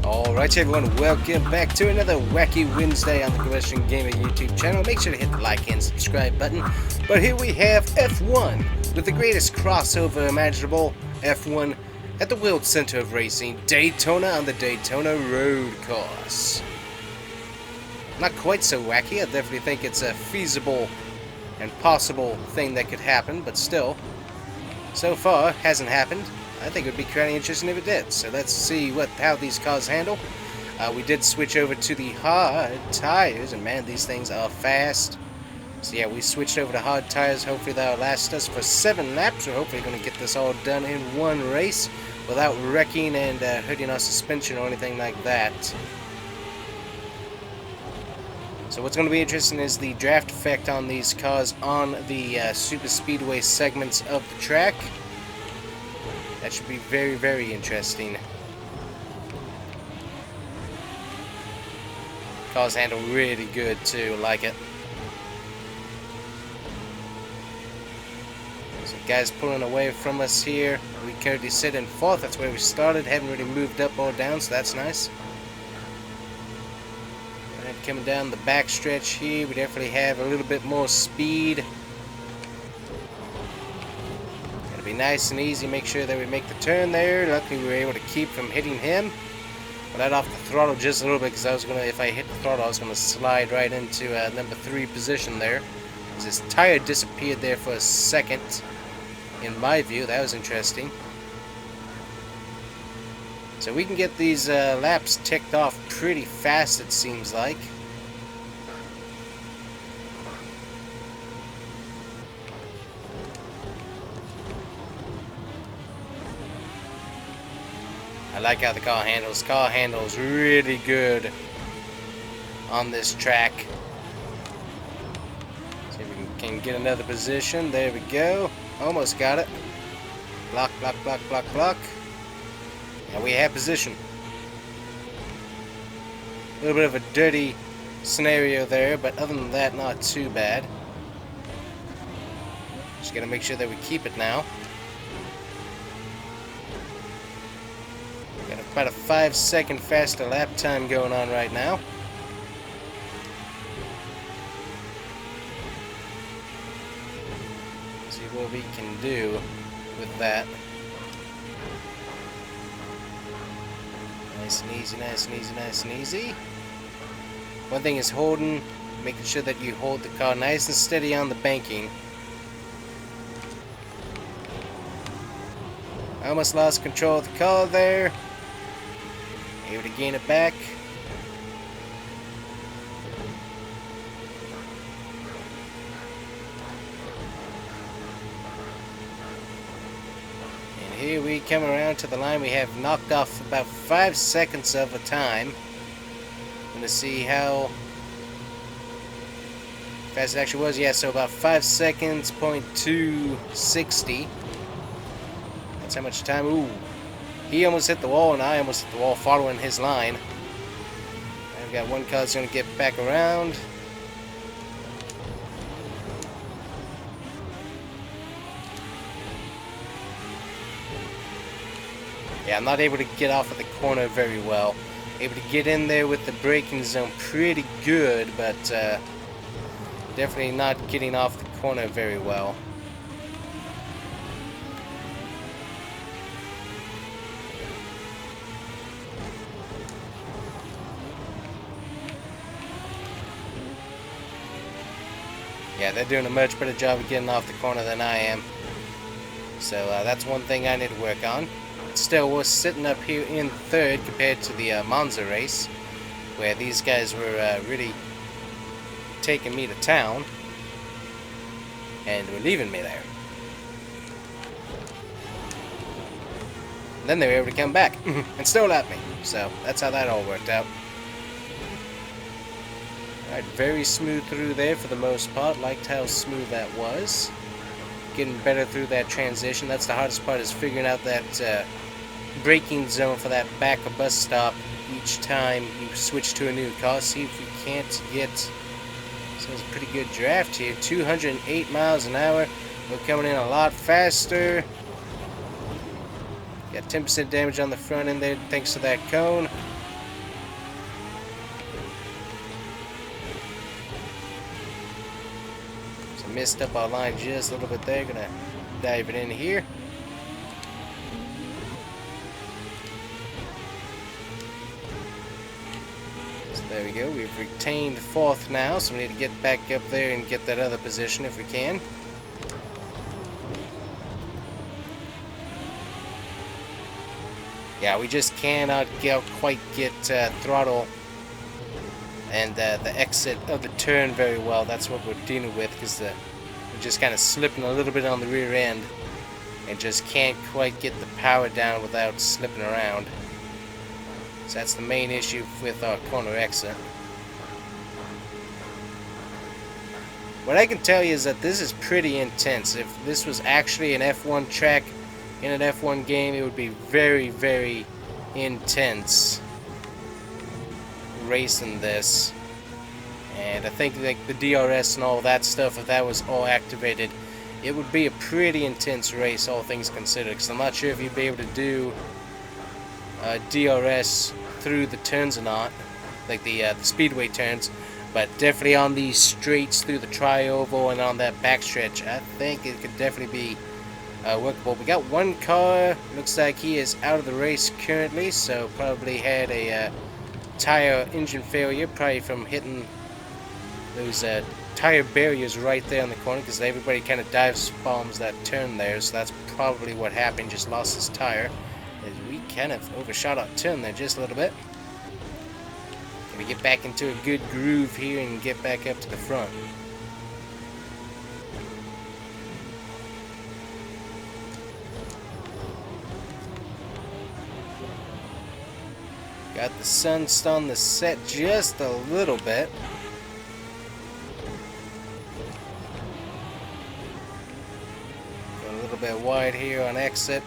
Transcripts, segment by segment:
Alright everyone, welcome back to another Wacky Wednesday on the Combustion Gamer YouTube channel. Make sure to hit the like and subscribe button. But here we have F1 with the greatest crossover imaginable, F1 at the World Center of Racing, Daytona on the Daytona Roadcourse. Not quite so wacky. I definitely think it's a feasible and possible thing that could happen, but still, so far hasn't happened. I think it would be kind of interesting if it did. So let's see how these cars handle. We did switch over to the hard tires, and man, these things are fast. So yeah, we switched over to hard tires. Hopefully that'll last us for 7 laps. We're hopefully going to get this all done in one race without wrecking and hurting our suspension or anything like that. So what's going to be interesting is the draft effect on these cars on the super speedway segments of the track. That should be very, very interesting. Cars handle really good too, like it. So guys pulling away from us here. We currently sit in 4th, that's where we started. Haven't really moved up or down, so that's nice. And coming down the back stretch here, we definitely have a little bit more speed. Be nice and easy, make sure that we make the turn there. Luckily we were able to keep from hitting him. I let off the throttle just a little bit because I was gonna, if I hit the throttle, I was gonna slide right into number 3 position there. His tire disappeared there for a second. In my view, that was interesting. So we can get these laps ticked off pretty fast, it seems like. I like how the car handles. Car handles really good on this track. See if we can get another position. There we go. Almost got it. Block, block, block, block, block. And we have position. A little bit of a dirty scenario there, but other than that, not too bad. Just gotta make sure that we keep it now. Got about a 5-second faster lap time going on right now. See what we can do with that. Nice and easy, nice and easy, nice and easy. One thing is holding, making sure that you hold the car nice and steady on the banking. I almost lost control of the car there. Able to gain it back. And here we come around to the line. We have knocked off about 5 seconds of a time. I'm gonna see how fast it actually was. Yeah, so about 5 seconds, 0.260. That's how much time. Ooh. He almost hit the wall, and I almost hit the wall following his line. I've got one car that's going to get back around. Yeah, I'm not able to get off of the corner very well. Able to get in there with the braking zone pretty good, but definitely not getting off the corner very well. Yeah, they're doing a much better job of getting off the corner than I am. So that's one thing I need to work on. Still, we're sitting up here in 3rd compared to the Monza race, where these guys were really taking me to town, and were leaving me there. And then they were able to come back and still lap me. So that's how that all worked out. Alright, very smooth through there for the most part. Liked how smooth that was. Getting better through that transition. That's the hardest part, is figuring out that braking zone for that back of bus stop each time you switch to a new car. See if we can't get... So it's a pretty good draft here. 208 miles an hour. We're coming in a lot faster. Got 10% damage on the front end there thanks to that cone. messed up our line just a little bit there. Gonna dive it in here. So there we go. We've retained 4th now, so we need to get back up there and get that other position if we can. Yeah, we just cannot quite get throttle and the exit of the turn very well. That's what we're dealing with, because we're just kind of slipping a little bit on the rear end and just can't quite get the power down without slipping around. So that's the main issue with our corner exit. What I can tell you is that this is pretty intense. If this was actually an F1 track in an F1 game, it would be very, very intense racing this. And I think like the DRS and all that stuff, if that was all activated, it would be a pretty intense race, all things considered. Because I'm not sure if you'd be able to do DRS through the turns or not, like the speedway turns. But definitely on these straights through the tri-oval and on that backstretch, I think it could definitely be workable. We got one car. Looks like he is out of the race currently, so probably had a tire engine failure, probably from hitting those tire barriers right there in the corner, because everybody kind of dives bombs that turn there, so that's probably what happened. Just lost his tire as we kind of overshot our turn there just a little bit. Can we get back into a good groove here and get back up to the front? Got the sun on the set just a little bit. Got a little bit wide here on exit.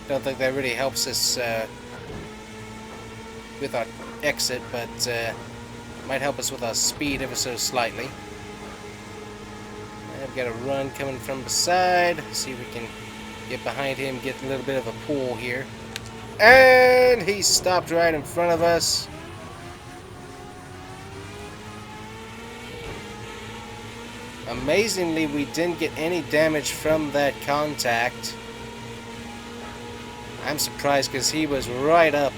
Don't think that really helps us with our exit, but might help us with our speed ever so slightly. I've got a run coming from the side. See if we can get behind him, get a little bit of a pull here. And he stopped right in front of us. Amazingly, we didn't get any damage from that contact. I'm surprised because he was right up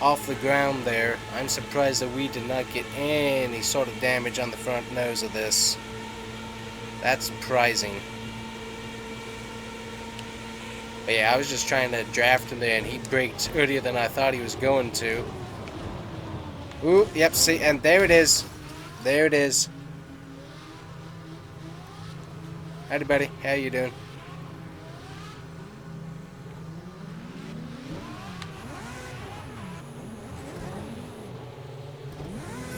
off the ground there. I'm surprised that we did not get any sort of damage on the front nose of this. That's surprising. But yeah, I was just trying to draft him there, and he braked earlier than I thought he was going to. Ooh, yep, see, and there it is. There it is. Howdy, buddy. How you doing?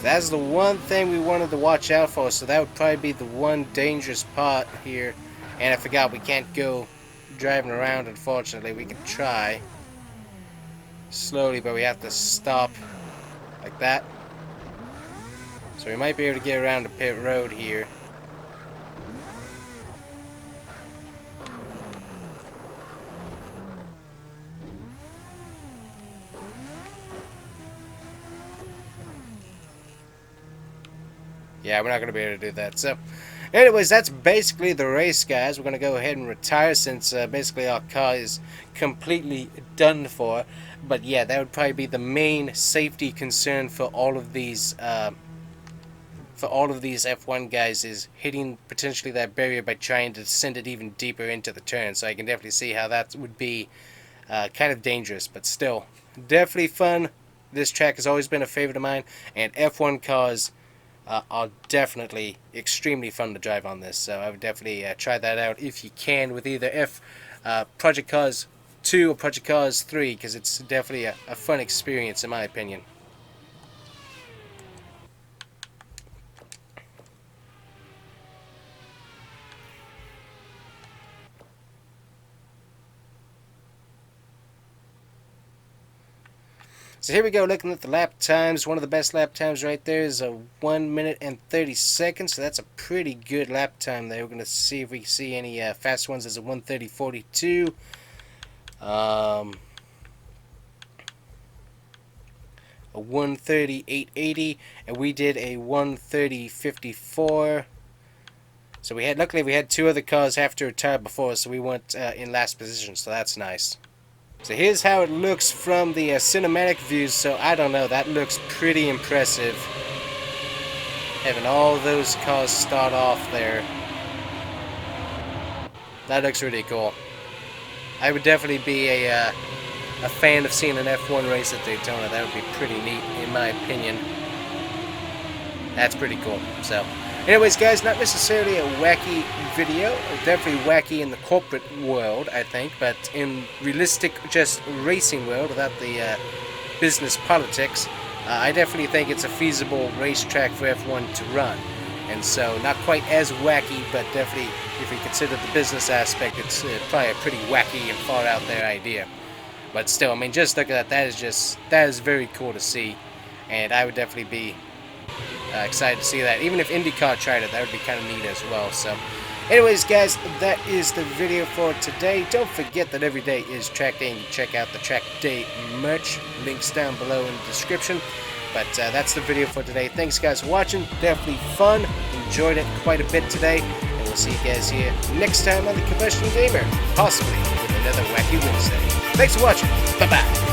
That's the one thing we wanted to watch out for, so that would probably be the one dangerous part here. And I forgot, we can't go driving around, unfortunately. We can try slowly, but we have to stop like that. So we might be able to get around the pit road here. Yeah, we're not going to be able to do that. So, anyways, that's basically the race, guys. We're going to go ahead and retire since basically our car is completely done for. But yeah, that would probably be the main safety concern for all of these F1 guys, is hitting potentially that barrier by trying to send it even deeper into the turn. So I can definitely see how that would be kind of dangerous, but still definitely fun. This track has always been a favorite of mine, and F1 cars are definitely extremely fun to drive on this, so I would definitely try that out if you can with either Project Cars 2 or Project Cars 3, because it's definitely a fun experience in my opinion. So here we go, looking at the lap times. One of the best lap times right there is a 1 minute and 30 seconds. So that's a pretty good lap time there. We're going to see if we can see any fast ones. There's a 1:30.42. a 130 880, and we did a 130 54. So luckily we had 2 other cars after a tire before us, so we went in last position, so that's nice. So here's how it looks from the cinematic views. So I don't know, that looks pretty impressive. Having all those cars start off there. That looks really cool. I would definitely be a fan of seeing an F1 race at Daytona. That would be pretty neat, in my opinion. That's pretty cool. So, anyways, guys, not necessarily a wacky video. Definitely wacky in the corporate world, I think, but in realistic, just racing world, without the business politics, I definitely think it's a feasible racetrack for F1 to run. And so, not quite as wacky, but definitely, if you consider the business aspect, it's probably a pretty wacky and far out there idea. But still, I mean, just look at that. That is very cool to see. And I would definitely be excited to see that. Even if IndyCar tried it, that would be kind of neat as well. So, anyways, guys, that is the video for today. Don't forget that every day is track day, and you check out the track day merch. Links down below in the description. But that's the video for today. Thanks, guys, for watching. Definitely fun. Enjoyed it quite a bit today. And we'll see you guys here next time on The Combustion Gamer. Possibly with another Wacky Wednesday. Thanks for watching. Bye-bye.